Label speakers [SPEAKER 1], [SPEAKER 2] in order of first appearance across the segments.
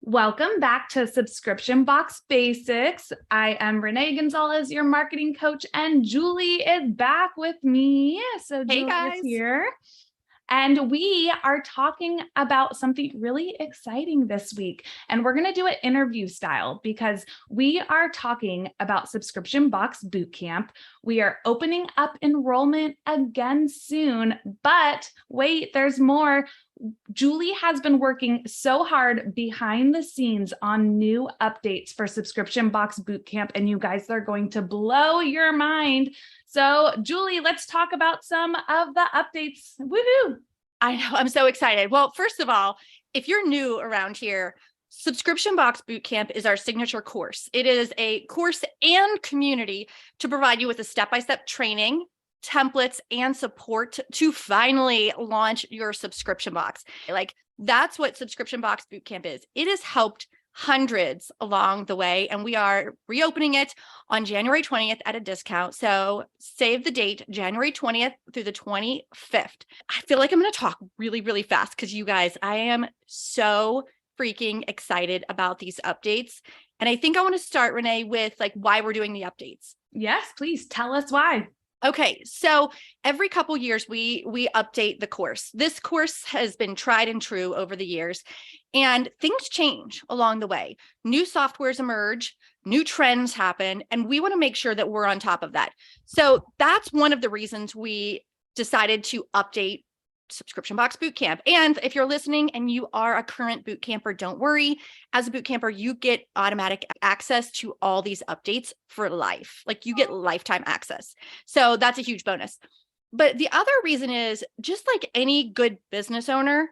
[SPEAKER 1] Welcome back to Subscription Box Basics. I am Renee Gonzalez, your marketing coach, and Julie is back with me. So
[SPEAKER 2] Hey
[SPEAKER 1] Julie is
[SPEAKER 2] guys.
[SPEAKER 1] here. And we are talking about something really exciting this week. And we're going to do it interview style because we are talking about Subscription Box Bootcamp. We are opening up enrollment again soon, but wait, there's more. Julie has been working so hard behind the scenes on new updates for Subscription Box Bootcamp, and you guys are going to blow your mind. So, Julie, let's talk about some of the updates. Woohoo!
[SPEAKER 2] I know, I'm so excited. Well, first of all, if you're new around here, Subscription Box Bootcamp is our signature course. It is a course and community to provide you with a step-by-step training, templates, and support to finally launch your subscription box. That's what Subscription Box Bootcamp is. It has helped hundreds along the way, and we are reopening it on January 20th at a discount. So save the date, January 20th through the 25th. I feel like I'm going to talk really, really fast because you guys, I am so freaking excited about these updates. And I think I want to start, Renee, with why we're doing the updates.
[SPEAKER 1] Yes, please tell us why.
[SPEAKER 2] Okay, so every couple years we update the course. This course has been tried and true over the years, and things change along the way. New softwares emerge, new trends happen, and we want to make sure that we're on top of that. So that's one of the reasons we decided to update Subscription Box Bootcamp. And if you're listening and you are a current boot camper, don't worry. As a boot camper, you get automatic access to all these updates for life. You get lifetime access. So that's a huge bonus. But the other reason is, just like any good business owner,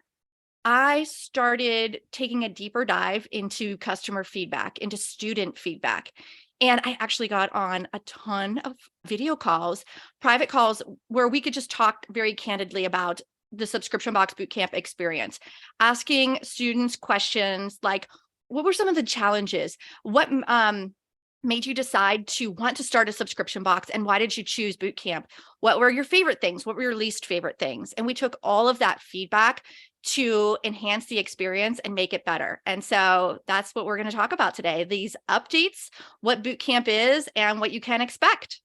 [SPEAKER 2] I started taking a deeper dive into customer feedback, into student feedback. And I actually got on a ton of video calls, private calls, where we could just talk very candidly about the Subscription Box Bootcamp experience, asking students questions like, what were some of the challenges? What made you decide to want to start a subscription box, and why did you choose bootcamp? What were your favorite things? What were your least favorite things? And we took all of that feedback to enhance the experience and make it better. And so that's what we're going to talk about today. These updates, what bootcamp is, and what you can expect.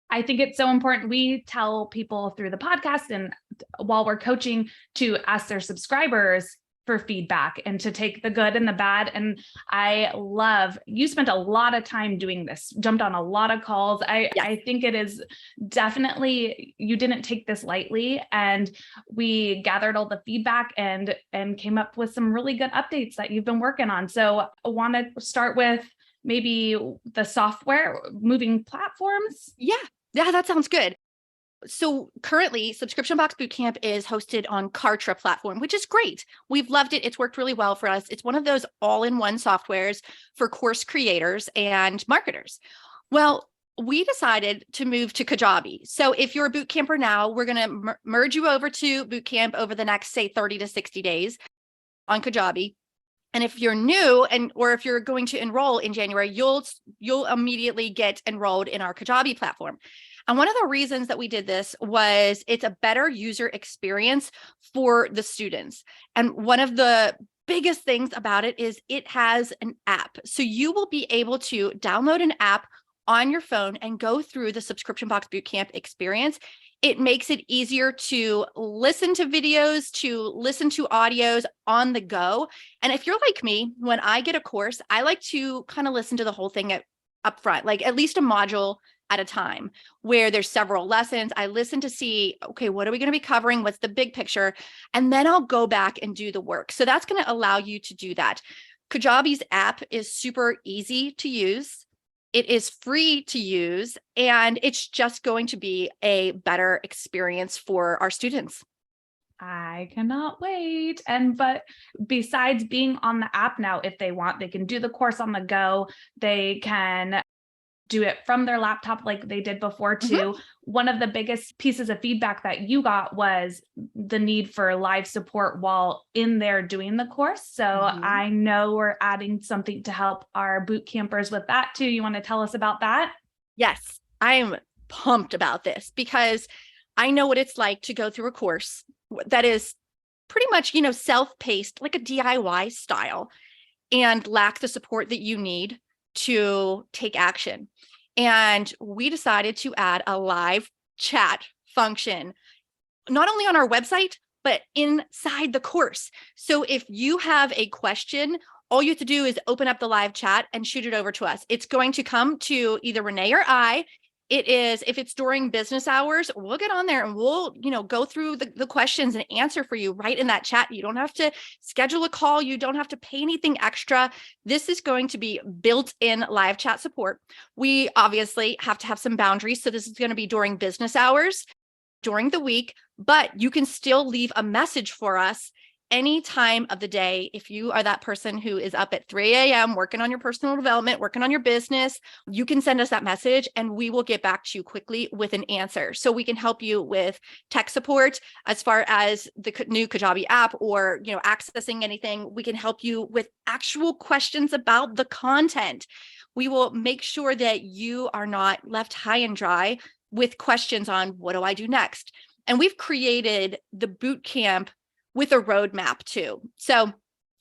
[SPEAKER 1] I think it's so important. We tell people through the podcast and while we're coaching to ask their subscribers for feedback and to take the good and the bad. And I love, you spent a lot of time doing this, jumped on a lot of calls. I think it is definitely, you didn't take this lightly, and we gathered all the feedback and came up with some really good updates that you've been working on. So I want to start with maybe the software, moving platforms.
[SPEAKER 2] Yeah, that sounds good. So currently, Subscription Box Bootcamp is hosted on Kartra platform, which is great. We've loved it. It's worked really well for us. It's one of those all-in-one softwares for course creators and marketers. Well, we decided to move to Kajabi. So if you're a boot camper now, we're going to merge you over to Bootcamp over the next, say, 30 to 60 days on Kajabi. And if you're new or if you're going to enroll in January, you'll immediately get enrolled in our Kajabi platform. And one of the reasons that we did this was it's a better user experience for the students. And one of the biggest things about it is it has an app. So you will be able to download an app on your phone and go through the Subscription Box Bootcamp experience. It makes it easier to listen to videos, to listen to audios on the go. And if you're like me, when I get a course, I like to kind of listen to the whole thing up front, at least a module at a time, where there's several lessons. I listen to see, okay, what are we going to be covering? What's the big picture? And then I'll go back and do the work. So that's going to allow you to do that. Kajabi's app is super easy to use. It is free to use, and it's just going to be a better experience for our students.
[SPEAKER 1] I cannot wait. But besides being on the app now, if they want, they can do the course on the go. They can do it from their laptop like they did before too. Mm-hmm. One of the biggest pieces of feedback that you got was the need for live support while in there doing the course. So I know we're adding something to help our boot campers with that too. You want to tell us about that?
[SPEAKER 2] Yes, I am pumped about this because I know what it's like to go through a course that is pretty much, self-paced, like a DIY style. and lack the support that you need to take action. And we decided to add a live chat function, not only on our website, but inside the course. So if you have a question, all you have to do is open up the live chat and shoot it over to us. It's going to come to either Renee or I. It is, if it's during business hours, we'll get on there and we'll, go through the questions and answer for you right in that chat. You don't have to schedule a call. You don't have to pay anything extra. This is going to be built-in live chat support. We obviously have to have some boundaries. So this is going to be during business hours, during the week, but you can still leave a message for us any time of the day. If you are that person who is up at 3 a.m. working on your personal development, working on your business, you can send us that message and we will get back to you quickly with an answer. So we can help you with tech support as far as the new Kajabi app or, accessing anything. We can help you with actual questions about the content. We will make sure that you are not left high and dry with questions on what do I do next? And we've created the boot camp with a roadmap too. So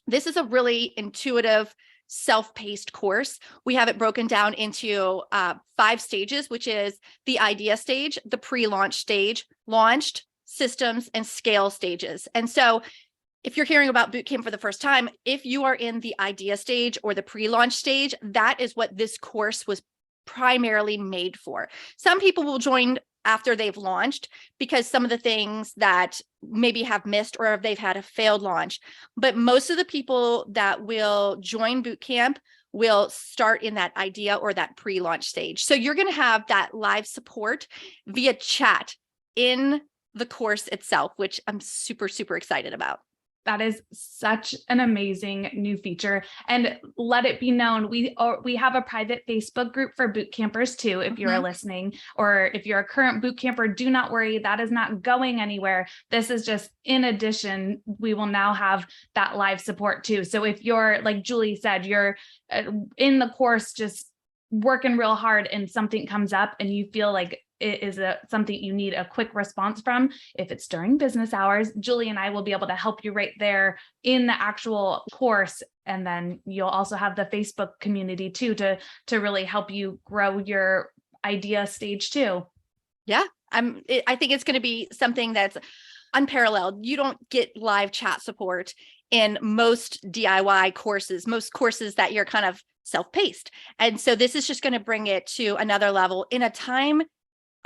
[SPEAKER 2] this is a really intuitive, self-paced course. We have it broken down into 5 stages, which is the idea stage, the pre-launch stage, launched, systems, and scale stages. And so if you're hearing about bootcamp for the first time, if you are in the idea stage or the pre-launch stage, that is what this course was primarily made for. Some people will join after they've launched because some of the things that maybe have missed or if they've had a failed launch. But most of the people that will join bootcamp will start in that idea or that pre-launch stage. So you're going to have that live support via chat in the course itself, which I'm super, super excited about.
[SPEAKER 1] That is such an amazing new feature. And let it be known, we have a private Facebook group for boot campers too, if you're listening, or if you're a current boot camper, do not worry, that is not going anywhere. This is just in addition, we will now have that live support too. So if you're, like Julie said, you're in the course just working real hard and something comes up and you feel like it is something you need a quick response from, if it's during business hours, Julie and I will be able to help you right there in the actual course. And then you'll also have the Facebook community too, to really help you grow your idea stage too.
[SPEAKER 2] Yeah, I think it's going to be something that's unparalleled. You don't get live chat support in most DIY courses, most courses that you're kind of self-paced. And so this is just going to bring it to another level in a time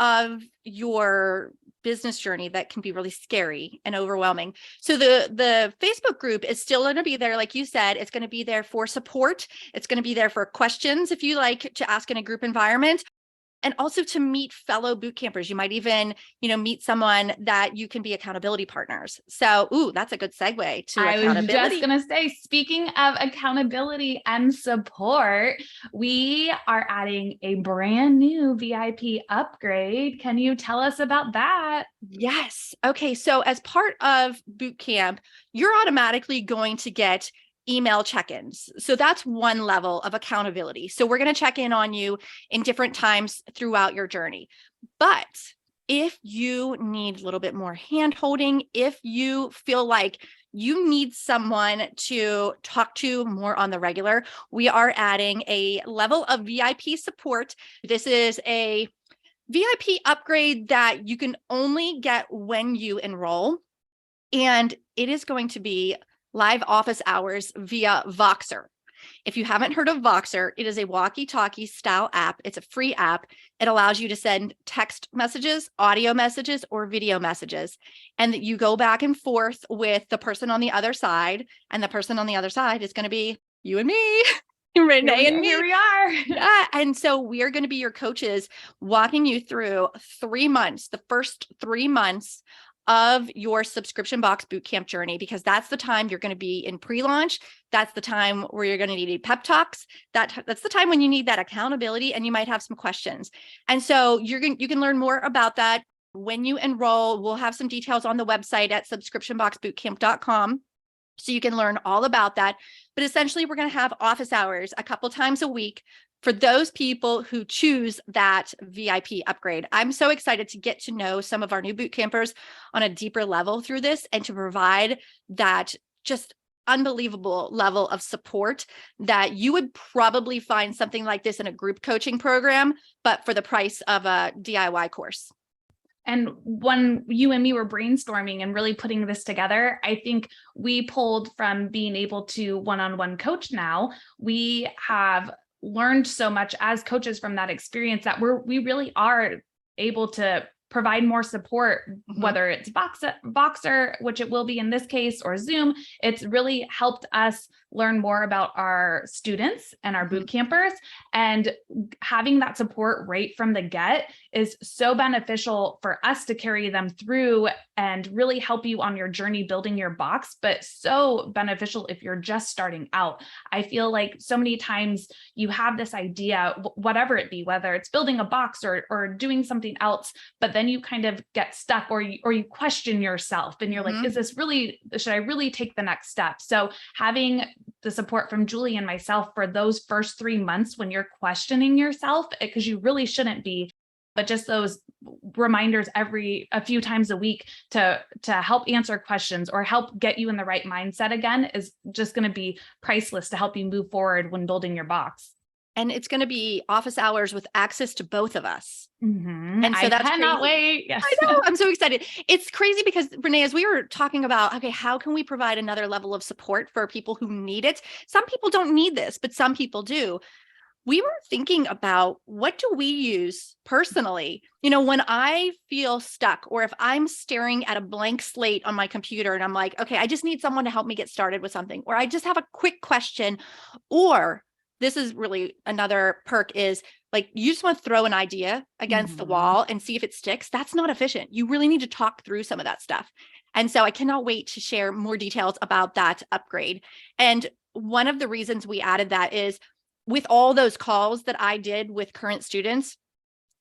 [SPEAKER 2] of your business journey that can be really scary and overwhelming. So the Facebook group is still going to be there. Like you said, it's going to be there for support. It's going to be there for questions if you like to ask in a group environment. And also to meet fellow boot campers. You might even, meet someone that you can be accountability partners. So, that's a good segue to accountability.
[SPEAKER 1] I was just going to say, speaking of accountability and support, we are adding a brand new VIP upgrade. Can you tell us about that?
[SPEAKER 2] Yes. Okay. So as part of boot camp, you're automatically going to get email check-ins. So that's one level of accountability. So we're going to check in on you in different times throughout your journey. But if you need a little bit more hand-holding, if you feel like you need someone to talk to more on the regular, we are adding a level of VIP support. This is a VIP upgrade that you can only get when you enroll. And it is going to be live office hours via Voxer. If you haven't heard of Voxer, it is a walkie-talkie style app. It's a free app. It allows you to send text messages, audio messages, or video messages. And you go back and forth with the person on the other side. And the person on the other side is going to be you and me. Renee and me.
[SPEAKER 1] Here we are.
[SPEAKER 2] Yeah. And so we are going to be your coaches, walking you through 3 months, the first 3 months of your subscription box bootcamp journey, because that's the time you're going to be in pre-launch. That's the time where you're going to need pep talks. That's the time when you need that accountability and you might have some questions. And so you can learn more about that when you enroll. We'll have some details on the website at subscriptionboxbootcamp.com. So you can learn all about that. But essentially, we're going to have office hours a couple times a week for those people who choose that VIP upgrade. I'm so excited to get to know some of our new boot campers on a deeper level through this and to provide that just unbelievable level of support that you would probably find something like this in a group coaching program, but for the price of a DIY course.
[SPEAKER 1] And when you and me were brainstorming and really putting this together, I think we pulled from being able to one-on-one coach now. We have learned so much as coaches from that experience that we really are able to provide more support, whether it's Boxer, which it will be in this case, or Zoom. It's really helped us learn more about our students and our boot campers, and having that support right from the get is so beneficial for us to carry them through and really help you on your journey building your box, but so beneficial if you're just starting out. I feel like so many times you have this idea, whatever it be, whether it's building a box or doing something else, but then you kind of get stuck, or you question yourself and you're like, is this really, should I really take the next step? So having the support from Julie and myself for those first 3 months when you're questioning yourself, because you really shouldn't be, but just those reminders a few times a week to help answer questions or help get you in the right mindset again is just going to be priceless to help you move forward when building your box.
[SPEAKER 2] And it's going to be office hours with access to both of us.
[SPEAKER 1] And so I cannot wait. Yes.
[SPEAKER 2] I know. I'm so excited. It's crazy because, Renee, as we were talking about, okay, how can we provide another level of support for people who need it? Some people don't need this, but some people do. We were thinking about, what do we use personally? You know, when I feel stuck, or if I'm staring at a blank slate on my computer and I'm like, okay, I just need someone to help me get started with something, or I just have a quick question, or this is really another perk is like, you just want to throw an idea against the wall and see if it sticks. That's not efficient. You really need to talk through some of that stuff. And so I cannot wait to share more details about that upgrade. And one of the reasons we added that is, with all those calls that I did with current students,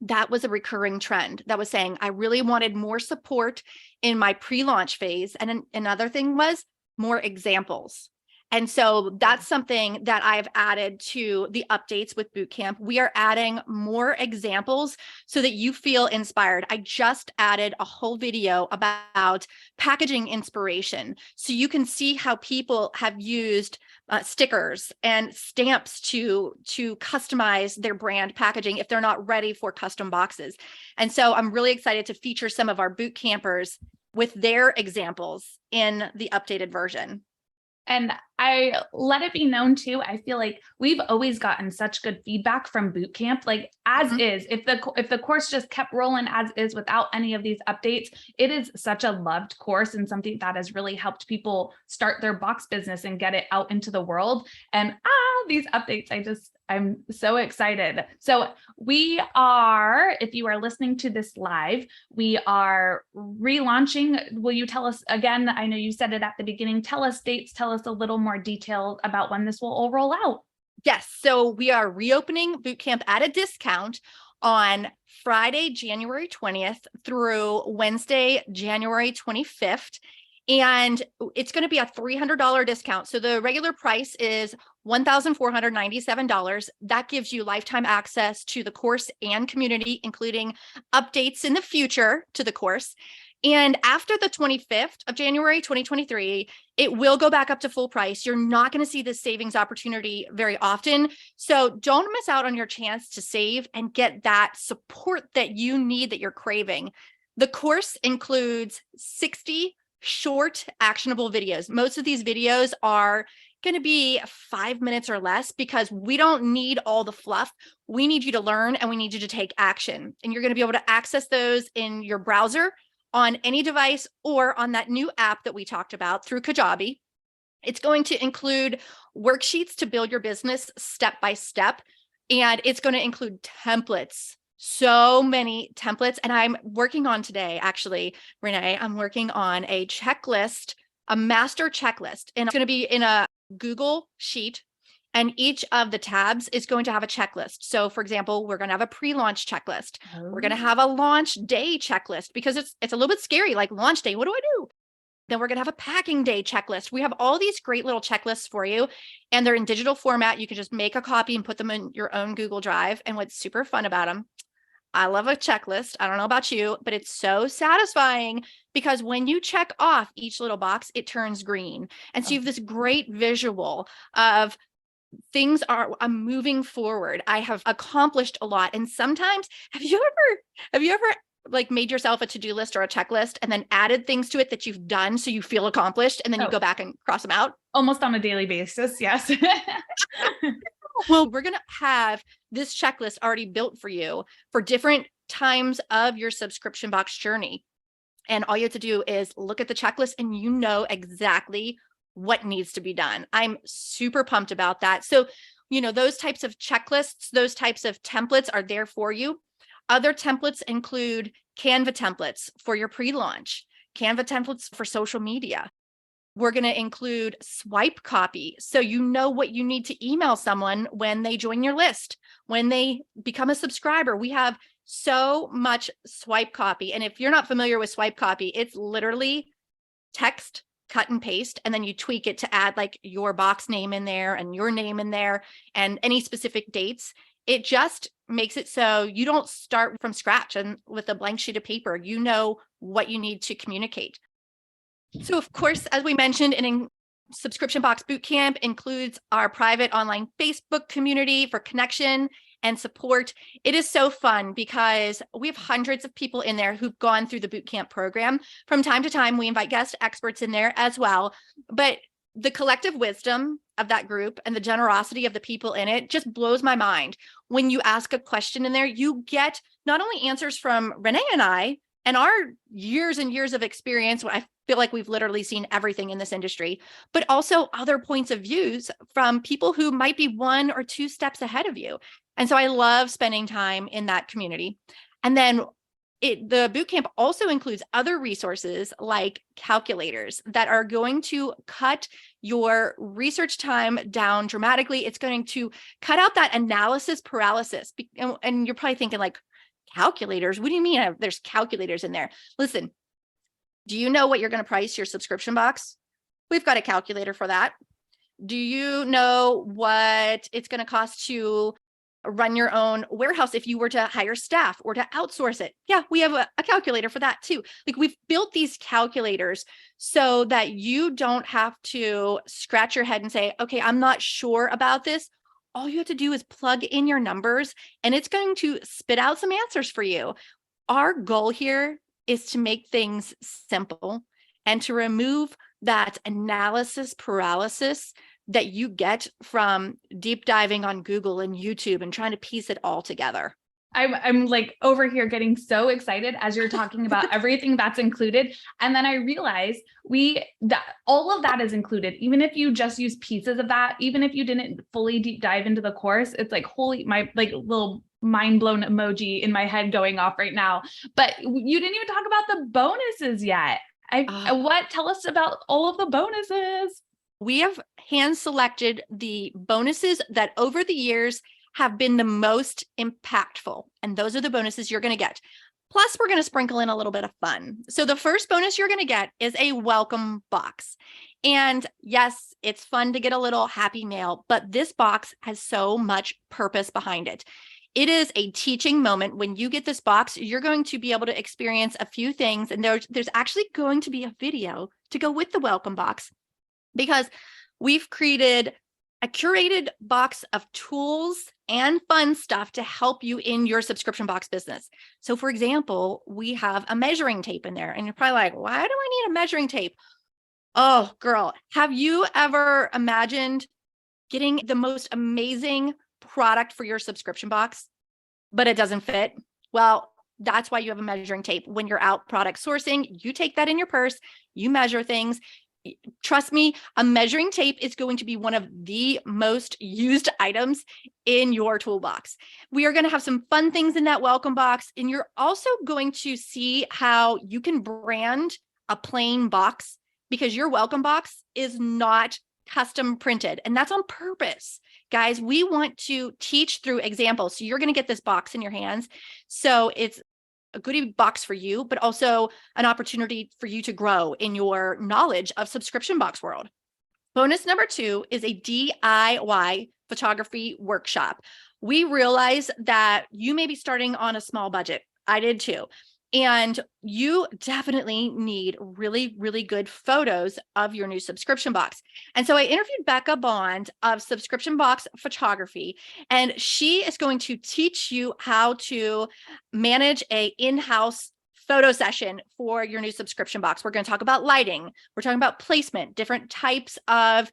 [SPEAKER 2] that was a recurring trend that was saying, I really wanted more support in my pre-launch phase. And another thing was more examples. And so that's something that I've added to the updates with Bootcamp. We are adding more examples so that you feel inspired. I just added a whole video about packaging inspiration, so you can see how people have used stickers and stamps to customize their brand packaging if they're not ready for custom boxes. And so I'm really excited to feature some of our boot campers with their examples in the updated version.
[SPEAKER 1] And I let it be known too, I feel like we've always gotten such good feedback from Bootcamp, like as is, if the course just kept rolling as is without any of these updates, it is such a loved course and something that has really helped people start their box business and get it out into the world. And these updates, I'm so excited. So we are, if you are listening to this live, we are relaunching. Will you tell us again? I know you said it at the beginning. Tell us dates, tell us a little more detail about when this will all roll out.
[SPEAKER 2] Yes. So we are reopening Bootcamp at a discount on Friday, January 20th through Wednesday, January 25th. And it's going to be a $300 discount. So the regular price is $1,497. That gives you lifetime access to the course and community, including updates in the future to the course. And after the 25th of January, 2023, it will go back up to full price. You're not going to see this savings opportunity very often. So don't miss out on your chance to save and get that support that you need, that you're craving. The course includes 60 short, actionable videos. Most of these videos are going to be 5 minutes or less, because we don't need all the fluff. We need you to learn, and we need you to take action. And you're going to be able to access those in your browser, on any device, or on that new app that we talked about through Kajabi. It's going to include worksheets to build your business step by step. And it's going to include templates. So many templates. And I'm working on today, actually, Renee, I'm working on a checklist, a master checklist. And it's going to be in a Google sheet. And each of the tabs is going to have a checklist. So for example, we're going to have a pre-launch checklist. We're going to have a launch day checklist, because it's a little bit scary, like launch day, what do I do? Then we're going to have a packing day checklist. We have all these great little checklists for you, and they're in digital format. You can just make a copy and put them in your own Google Drive. And what's super fun about them, I love a checklist. I don't know about you, but it's so satisfying because when you check off each little box, it turns green. And so you have this great visual of I'm moving forward. I have accomplished a lot. And sometimes have you ever like made yourself a to-do list or a checklist and then added things to it that you've done so you feel accomplished and then you go back and cross them out?
[SPEAKER 1] Almost on a daily basis. Yes.
[SPEAKER 2] Well, we're going to have this checklist already built for you for different times of your subscription box journey. And all you have to do is look at the checklist and you know exactly what needs to be done. I'm super pumped about that. So, those types of checklists, those types of templates are there for you. Other templates include Canva templates for your pre-launch, Canva templates for social media. We're going to include swipe copy. So you know what you need to email someone when they join your list, when they become a subscriber. We have so much swipe copy. And if you're not familiar with swipe copy, it's literally text, cut and paste, and then you tweak it to add like your box name in there and your name in there and any specific dates. It just makes it so you don't start from scratch and with a blank sheet of paper. You know what you need to communicate. So, of course, as we mentioned, Subscription Box Bootcamp includes our private online Facebook community for connection and support. It is so fun because we have hundreds of people in there who've gone through the bootcamp program. From time to time, we invite guest experts in there as well. But the collective wisdom of that group and the generosity of the people in it just blows my mind. When you ask a question in there, you get not only answers from Renee and I, and our years and years of experience. I feel like we've literally seen everything in this industry, but also other points of views from people who might be 1 or 2 steps ahead of you. And so I love spending time in that community. And then the bootcamp also includes other resources like calculators that are going to cut your research time down dramatically. It's going to cut out that analysis paralysis. And you're probably thinking like, calculators? What do you mean there's calculators in there? Listen, do you know what you're going to price your subscription box? We've got a calculator for that. Do you know what it's going to cost to run your own warehouse if you were to hire staff or to outsource it? Yeah, we have a calculator for that too. Like we've built these calculators so that you don't have to scratch your head and say, okay, I'm not sure about this. All you have to do is plug in your numbers and it's going to spit out some answers for you. Our goal here is to make things simple and to remove that analysis paralysis that you get from deep diving on Google and YouTube and trying to piece it all together.
[SPEAKER 1] I'm like over here getting so excited as you're talking about everything that's included. And then I realized that all of that is included. Even if you just use pieces of that, even if you didn't fully deep dive into the course, it's like, holy, my like little mind blown emoji in my head going off right now. But you didn't even talk about the bonuses yet. Tell us about all of the bonuses.
[SPEAKER 2] We have hand selected the bonuses that over the years have been the most impactful. And those are the bonuses you're going to get. Plus, we're going to sprinkle in a little bit of fun. So the first bonus you're going to get is a welcome box. And yes, it's fun to get a little happy mail, but this box has so much purpose behind it. It is a teaching moment. When you get this box, you're going to be able to experience a few things. And there's actually going to be a video to go with the welcome box because we've created a curated box of tools and fun stuff to help you in your subscription box business. So for example, we have a measuring tape in there and you're probably like, why do I need a measuring tape? Oh, girl, have you ever imagined getting the most amazing product for your subscription box, but it doesn't fit? Well, that's why you have a measuring tape. When you're out product sourcing, you take that in your purse, you measure things. Trust me, a measuring tape is going to be one of the most used items in your toolbox. We are going to have some fun things in that welcome box, and you're also going to see how you can brand a plain box because your welcome box is not custom printed, and that's on purpose. Guys, we want to teach through examples. So you're going to get this box in your hands. So it's a goodie box for you, but also an opportunity for you to grow in your knowledge of subscription box world. Bonus number 2 is a DIY photography workshop. we realize that you may be starting on a small budget. I did too. And you definitely need really, really good photos of your new subscription box. And so I interviewed Becca Bond of Subscription Box Photography, and she is going to teach you how to manage a in-house photo session for your new subscription box. We're going to talk about lighting. We're talking about placement, different types of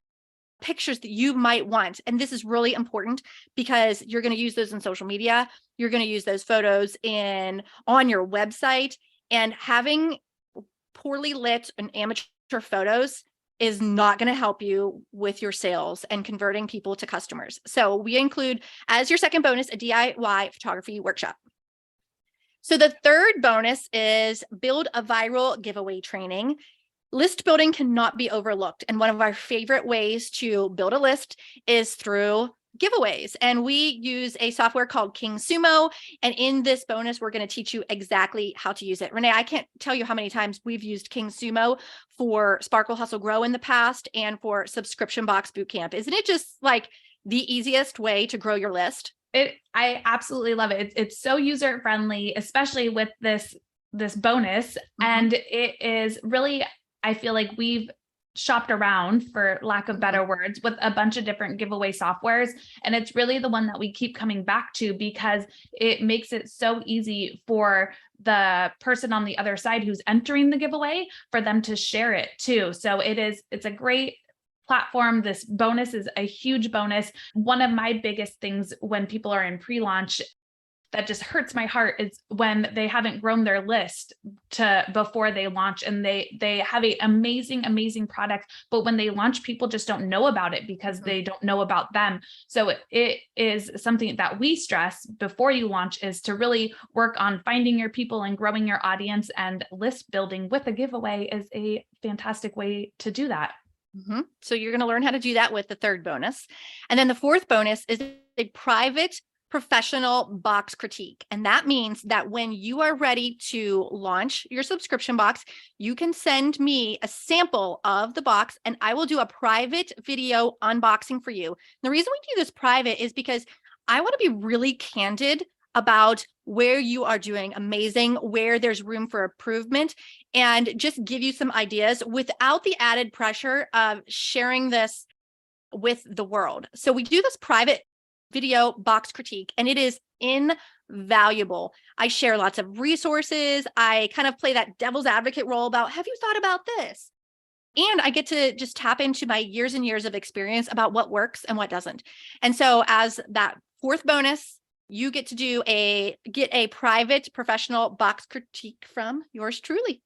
[SPEAKER 2] pictures that you might want. And this is really important because you're going to use those in social media. You're going to use those photos on your website, and having poorly lit and amateur photos is not going to help you with your sales and converting people to customers. So we include, as your second bonus, a DIY photography workshop. So the third bonus is build a viral giveaway training. List building cannot be overlooked. And one of our favorite ways to build a list is through giveaways. And we use a software called King Sumo. And in this bonus, we're going to teach you exactly how to use it. Renee, I can't tell you how many times we've used King Sumo for Sparkle Hustle Grow in the past and for Subscription Box Bootcamp. Isn't it just like the easiest way to grow your list?
[SPEAKER 1] I absolutely love it. It's so user friendly, especially with this bonus. And it is really, I feel like we've shopped around, for lack of better words, with a bunch of different giveaway softwares. And it's really the one that we keep coming back to because it makes it so easy for the person on the other side who's entering the giveaway for them to share it too. So it's a great platform. This bonus is a huge bonus. One of my biggest things when people are in pre-launch that just hurts my heart is when they haven't grown their list to before they launch, and they have an amazing product, but when they launch, people just don't know about it because they don't know about them. So it is something that we stress before you launch, is to really work on finding your people and growing your audience, and list building with a giveaway is a fantastic way to do that.
[SPEAKER 2] So you're going to learn how to do that with the third bonus. And then the fourth bonus is a private professional box critique. And that means that when you are ready to launch your subscription box, you can send me a sample of the box and I will do a private video unboxing for you. The reason we do this private is because I want to be really candid about where you are doing amazing, where there's room for improvement, and just give you some ideas without the added pressure of sharing this with the world. So we do this private video box critique, and it is invaluable. I share lots of resources. I kind of play that devil's advocate role about, have you thought about this? And I get to just tap into my years and years of experience about what works and what doesn't. And so as that fourth bonus, you get to get a private professional box critique from yours truly.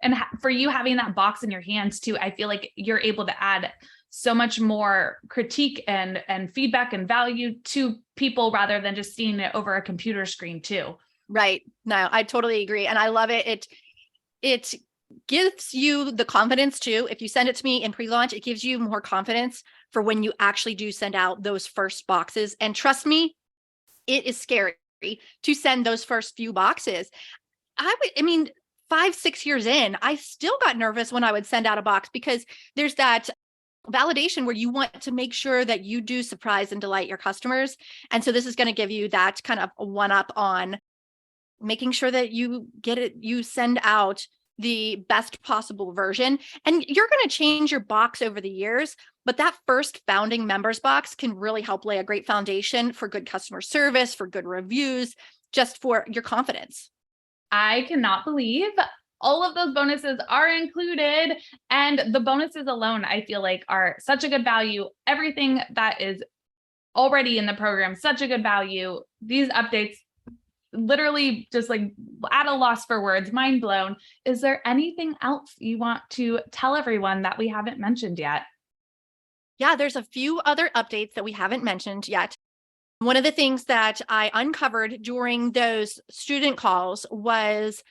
[SPEAKER 1] And for you having that box in your hands too, I feel like you're able to add so much more critique and feedback and value to people rather than just seeing it over a computer screen too.
[SPEAKER 2] Right. No, I totally agree. And I love it. It gives you the confidence too. If you send it to me in pre-launch, it gives you more confidence for when you actually do send out those first boxes. And trust me, it is scary to send those first few boxes. I mean, 5-6 years in, I still got nervous when I would send out a box because there's that validation where you want to make sure that you do surprise and delight your customers. And so this is going to give you that kind of one up on making sure that you get it, you send out the best possible version. And you're going to change your box over the years, but that first founding members box can really help lay a great foundation for good customer service, for good reviews, just for your confidence.
[SPEAKER 1] I cannot believe all of those bonuses are included, and the bonuses alone, I feel like, are such a good value. Everything that is already in the program, such a good value. These updates, literally just like at a loss for words, mind blown. Is there anything else you want to tell everyone that we haven't mentioned yet?
[SPEAKER 2] Yeah, there's a few other updates that we haven't mentioned yet. One of the things that I uncovered during those student calls was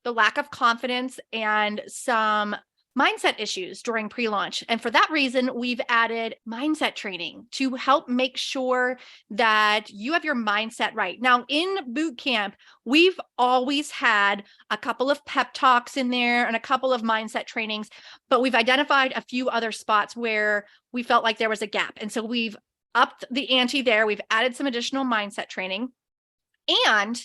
[SPEAKER 2] the lack of confidence and some mindset issues during pre-launch. And for that reason, we've added mindset training to help make sure that you have your mindset right. Now, in bootcamp, we've always had a couple of pep talks in there and a couple of mindset trainings, but we've identified a few other spots where we felt like there was a gap. And so we've upped the ante there. We've added some additional mindset training, and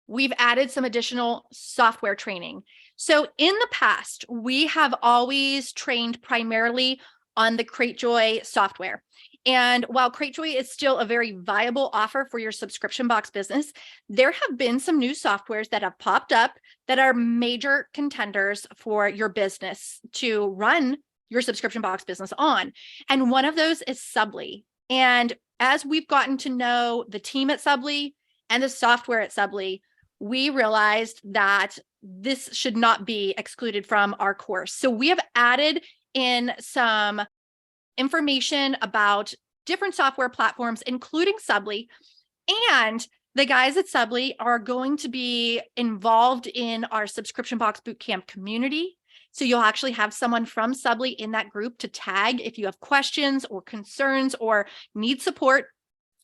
[SPEAKER 2] we've added some additional software training. So in the past, we have always trained primarily on the CreateJoy software. And while CreateJoy is still a very viable offer for your subscription box business, there have been some new softwares that have popped up that are major contenders for your business to run your subscription box business on. And one of those is Subly. And as we've gotten to know the team at Subly and the software at Subly, we realized that this should not be excluded from our course. So we have added in some information about different software platforms, including Subly. And the guys at Subly are going to be involved in our subscription box bootcamp community. So you'll actually have someone from Subly in that group to tag if you have questions or concerns or need support.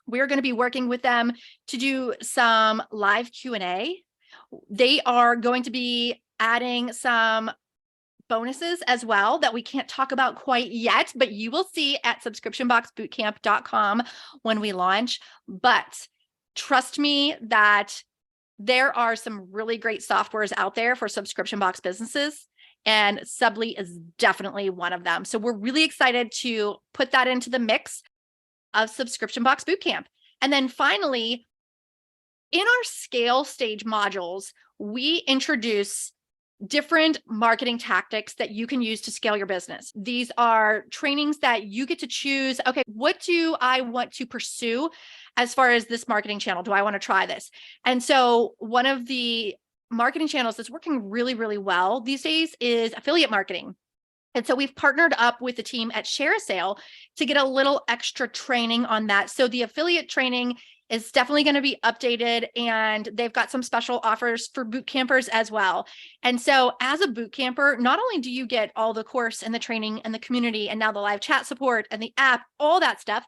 [SPEAKER 2] We're going to be working with them to do some live Q&A. They are going to be adding some bonuses as well that we can't talk about quite yet, but you will see at subscriptionboxbootcamp.com when we launch. But trust me that there are some really great softwares out there for subscription box businesses, and Subly is definitely one of them. So we're really excited to put that into the mix of Subscription Box Bootcamp. And then finally, in our scale stage modules, we introduce different marketing tactics that you can use to scale your business. These are trainings that you get to choose. Okay, what do I want to pursue as far as this marketing channel? Do I want to try this? And so one of the marketing channels that's working really, really well these days is affiliate marketing. And so we've partnered up with the team at ShareASale to get a little extra training on that. So the affiliate training is definitely going to be updated, and they've got some special offers for boot campers as well. And so as a boot camper, not only do you get all the course and the training and the community and now the live chat support and the app, all that stuff,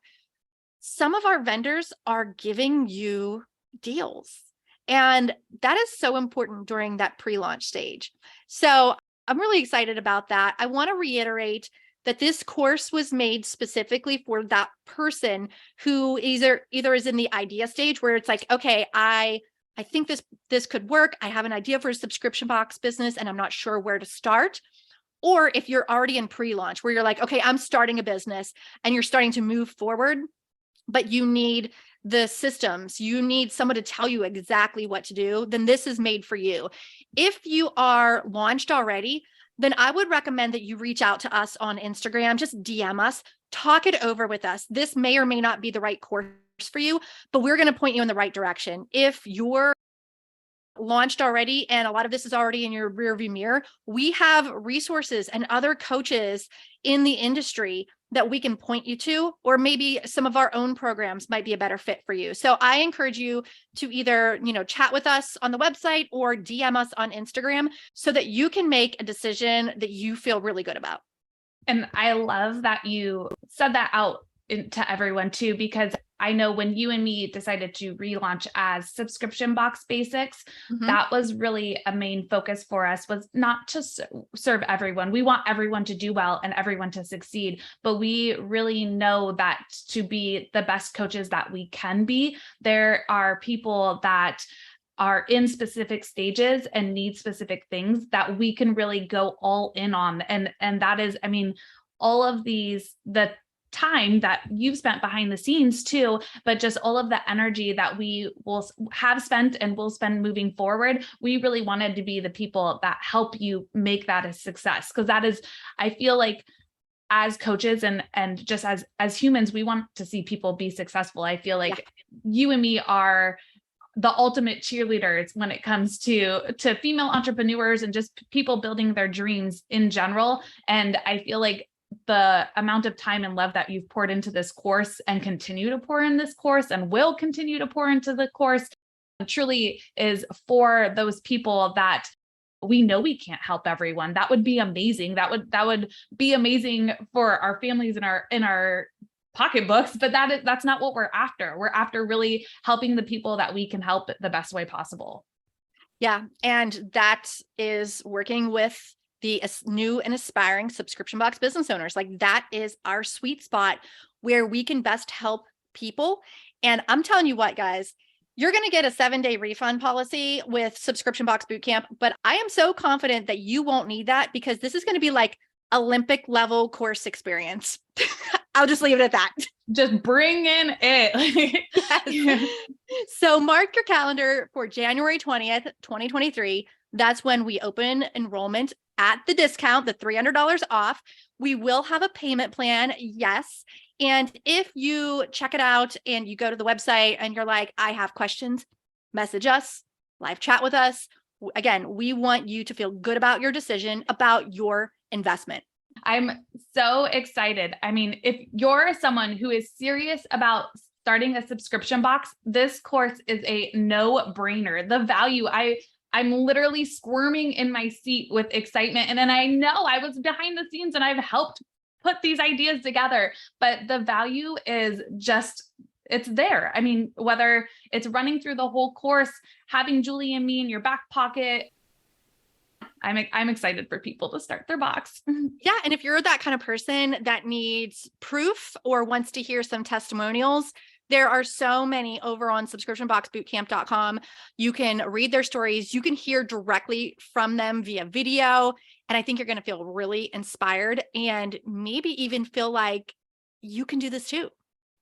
[SPEAKER 2] some of our vendors are giving you deals. And that is so important during that pre-launch stage. So I'm really excited about that. I want to reiterate that this course was made specifically for that person who either is in the idea stage where it's like, okay, I think this could work. I have an idea for a subscription box business and I'm not sure where to start. Or if you're already in pre-launch where you're like, okay, I'm starting a business and you're starting to move forward, but you need the systems, you need someone to tell you exactly what to do, then this is made for you. If you are launched already, then I would recommend that you reach out to us on Instagram, just DM us, talk it over with us. This may or may not be the right course for you, but we're going to point you in the right direction. If you're launched already and a lot of this is already in your rearview mirror, we have resources and other coaches in the industry that we can point you to, or maybe some of our own programs might be a better fit for you. So I encourage you to either, chat with us on the website or DM us on Instagram so that you can make a decision that you feel really good about.
[SPEAKER 1] And I love that you said that out to everyone too, because I know when you and me decided to relaunch as Subscription Box Basics, that was really a main focus for us, was not to serve everyone. We want everyone to do well and everyone to succeed, but we really know that to be the best coaches that we can be, there are people that are in specific stages and need specific things that we can really go all in on. And that is, all of the time that you've spent behind the scenes too, but just all of the energy that we will have spent and will spend moving forward. We really wanted to be the people that help you make that a success. Because that is, I feel like as coaches and just as humans, we want to see people be successful. I feel like you and me are the ultimate cheerleaders when it comes to female entrepreneurs and just people building their dreams in general. And I feel like the amount of time and love that you've poured into this course and continue to pour in this course and will continue to pour into the course truly is for those people that we know we can't help everyone. That would be amazing. That would be amazing for our families and our pocketbooks, but that's not what we're after. We're after really helping the people that we can help the best way possible.
[SPEAKER 2] Yeah. And that is working with the new and aspiring subscription box business owners. Like that is our sweet spot where we can best help people. And I'm telling you what, guys, you're going to get a 7-day refund policy with Subscription Box Bootcamp, but I am so confident that you won't need that because this is going to be like Olympic level course experience. I'll just leave it at that.
[SPEAKER 1] Just bring in it.
[SPEAKER 2] Yes. So mark your calendar for January 20th, 2023. That's when we open enrollment at the discount, the $300 off. We will have a payment plan. Yes. And if you check it out and you go to the website and you're like, I have questions, message us, live chat with us. Again, we want you to feel good about your decision, about your investment.
[SPEAKER 1] I'm so excited. I mean, if you're someone who is serious about starting a subscription box, this course is a no-brainer. The value, I'm literally squirming in my seat with excitement. And then I know I was behind the scenes and I've helped put these ideas together, but the value is just, it's there. I mean, whether it's running through the whole course, having Julie and me in your back pocket, I'm excited for people to start their box.
[SPEAKER 2] Yeah. And if you're that kind of person that needs proof or wants to hear some testimonials, there are so many over on subscriptionboxbootcamp.com. You can read their stories. You can hear directly from them via video. And I think you're going to feel really inspired and maybe even feel like you can do this too.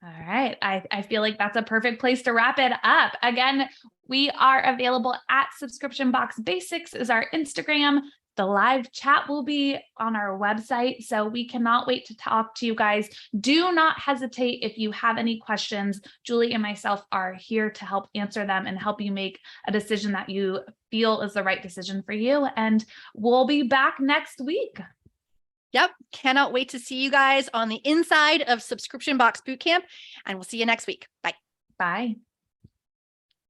[SPEAKER 1] All right. I feel like that's a perfect place to wrap it up. Again, we are available at Subscription Box Basics is our Instagram. The live chat will be on our website. So we cannot wait to talk to you guys. Do not hesitate if you have any questions. Julie and myself are here to help answer them and help you make a decision that you feel is the right decision for you. And we'll be back next week.
[SPEAKER 2] Yep. Cannot wait to see you guys on the inside of Subscription Box Bootcamp. And we'll see you next week. Bye.
[SPEAKER 1] Bye.